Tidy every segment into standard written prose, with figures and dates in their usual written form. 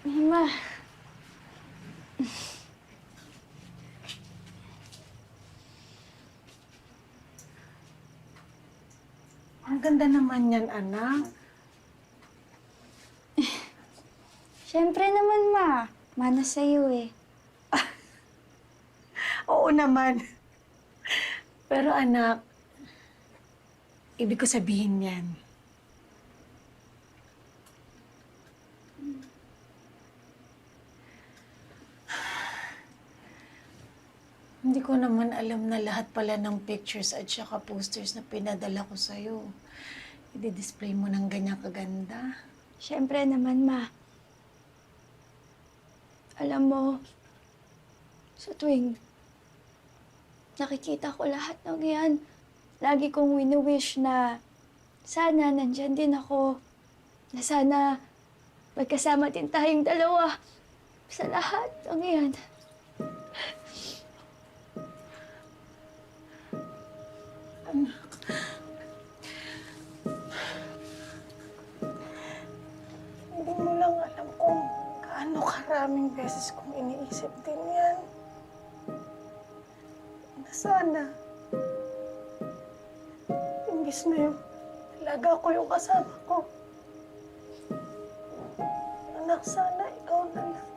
Mima. Ang ganda naman yan, anak. Siyempre naman, Ma. Mana sa'yo eh. Oo naman. Pero anak, ibig ko sabihin yan. Hindi ko naman alam na lahat pala ng pictures at saka posters na pinadala ko sa'yo. I-display mo ng ganyang kaganda. Siyempre naman, Ma. Alam mo, sa tuwing nakikita ko lahat ng yan, lagi kong wini-wish na sana nandyan din ako. Na sana magkasama din tayong dalawa sa lahat ng yan. Hindi mo lang alam kung gaano karaming beses kong iniisip din yan. Na sana, imbis na yung alaga ko yung kasama ko. Anak, sana ikaw na lang.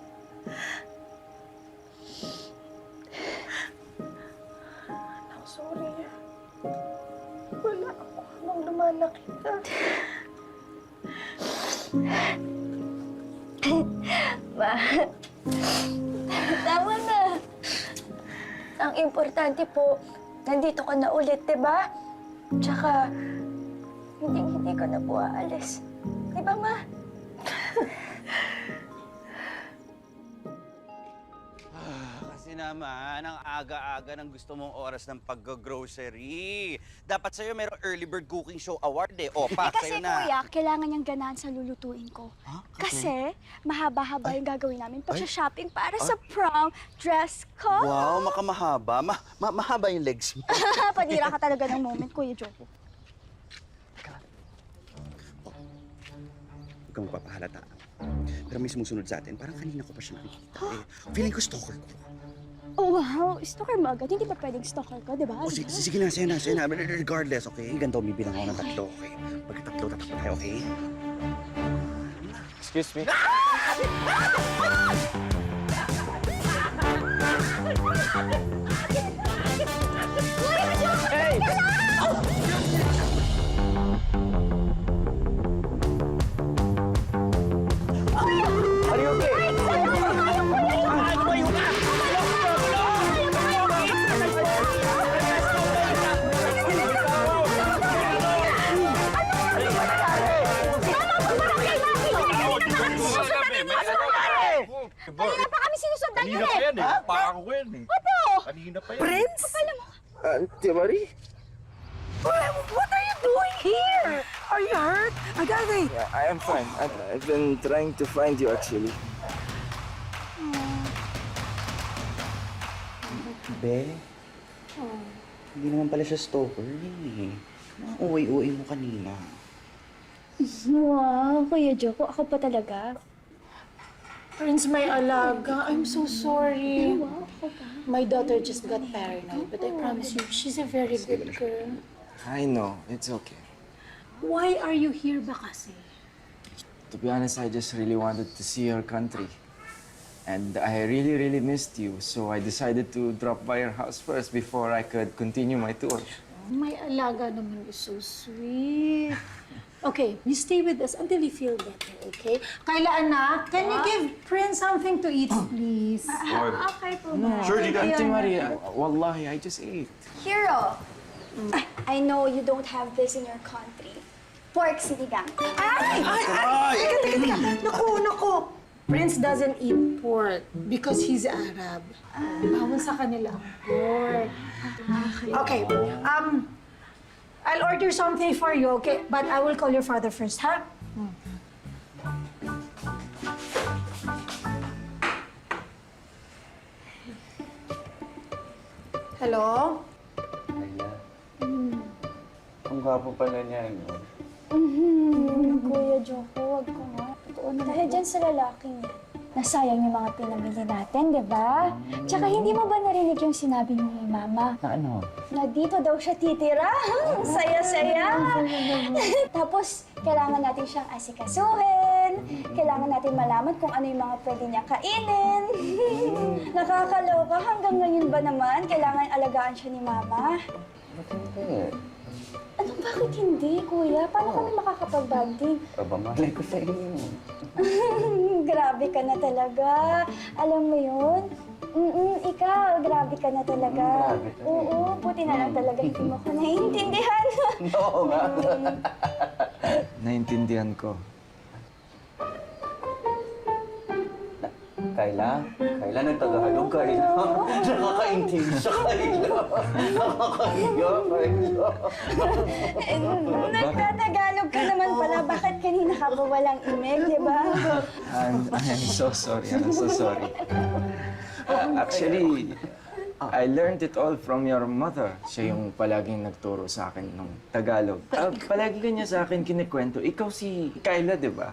Anak, sorry. Wala ako nung lumalaki ka. Ma, tama na. Ang importante po, nandito ka na ulit, di ba? Tsaka, hindi ka na po aalis. Di ba, Ma? Kasi naman, ang aga-aga ng gusto mong oras ng pag-grocery. Dapat sa'yo merong early bird cooking show award eh. O, pa, Kasi, sa'yo na. Kuya, kailangan niyang ganahan sa lulutuin ko. Huh? Kasi, mahaba-haba yung gagawin namin pag-shopping para sa prom dress ko. Wow, makamahaba. Mahaba yung legs mo. Padira ka talaga ng moment, Kuya Joko. Huwag kang mapapahalata. Pero may sumusunod sa atin. Parang kanina ko pa siya nakikita. Eh, feeling ko stalker ko. Oh, wow. Stalker mo agad. Hindi ba pwedeng stalker ko, di ba? O, sige na, sa'yo na. Regardless, okay? Ganito, bibilang ako ng tatlo, okay? Pagka-tatlo, tatakbo tayo, okay? Excuse me? Hey! Are you okay? Kanina pa kami sinusundan Kanina yun pa eh. yan eh. Parang ko yan eh. Opo! Kanina pa yan. Prince? Auntie Marie? What are you doing here? Are you hurt? Agave! Yeah, I am fine. I've been trying to find you actually. Be, hindi naman pala siya stalker eh. Uwi-uwi mo kanina. Wow, Kuya Joko. Ako pa talaga. Prince, may alaga. I'm so sorry. Wow, ako pa. My daughter just got paranoid, but I promise you, she's a very good girl. I know, it's okay. Why are you here ba kasi? To be honest, I just really wanted to see your country. And I really missed you, so I decided to drop by your house first before I could continue my tour. May alaga naman is so sweet. Okay, you stay with us until you feel better, okay? Kayla, anak, can you give Prince something to eat, please? Okay po, No, Sure, Dita. Auntie Maria, wallahi, I just ate. Hero, I know you don't have this in your country. Pork sinigang. Naku. Prince doesn't eat pork because he's Arab. Bawal sa kanila ang pork. Okay, I'll order something for you, okay? But I will call your father first, ha? Hello? gwapo pala niya, no? Kuya Joko, wag ko nga. Totoo na. Dahil dyan sa lalaking yan, nasayang yung mga pinamili natin, di ba? Tsaka hindi mo ba narinig yung sinabi ni Mama? Na ano? Na dito daw siya titira. Saya-saya. Tapos, kailangan natin siyang asikasuhin. Kailangan natin malaman kung ano yung mga pwede niya kainin. Nakakaloka. Hanggang ngayon ba naman, kailangan alagaan siya ni Mama? Ba't hindi? Ano, bakit hindi, Kuya? Paano kami makakapag-banding? Aba, malay ko sa inyo. Grabe ka na talaga. Alam mo yun? Ikaw, grabe ka na talaga. Grabe talaga. Oo, buti na lang talaga hindi mo ko naiintindihan. Oo nga. Naintindihan ko. Kayla? Kayla, nagtagalog, Kayla. Nakakaintindi siya, Kayla. Nakakahiya, Kayla. Nagtatagalog ka naman pala. Bakit kanina ka ba walang imig, di ba? I'm so sorry. I'm so sorry. Actually, I learned it all from your mother. Siya yung palaging nagturo sa akin ng Tagalog. Palagi kanya sa akin kinikwento. Ikaw si Kayla, di ba?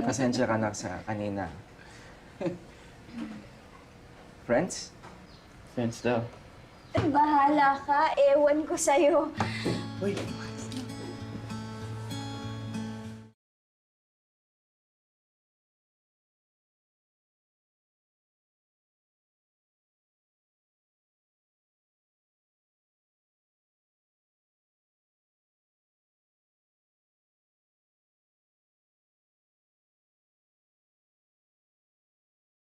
Pasensya ka na sa kanina. Friends? Friends daw. Bahala ka. Ewan ko sa'yo. Uy,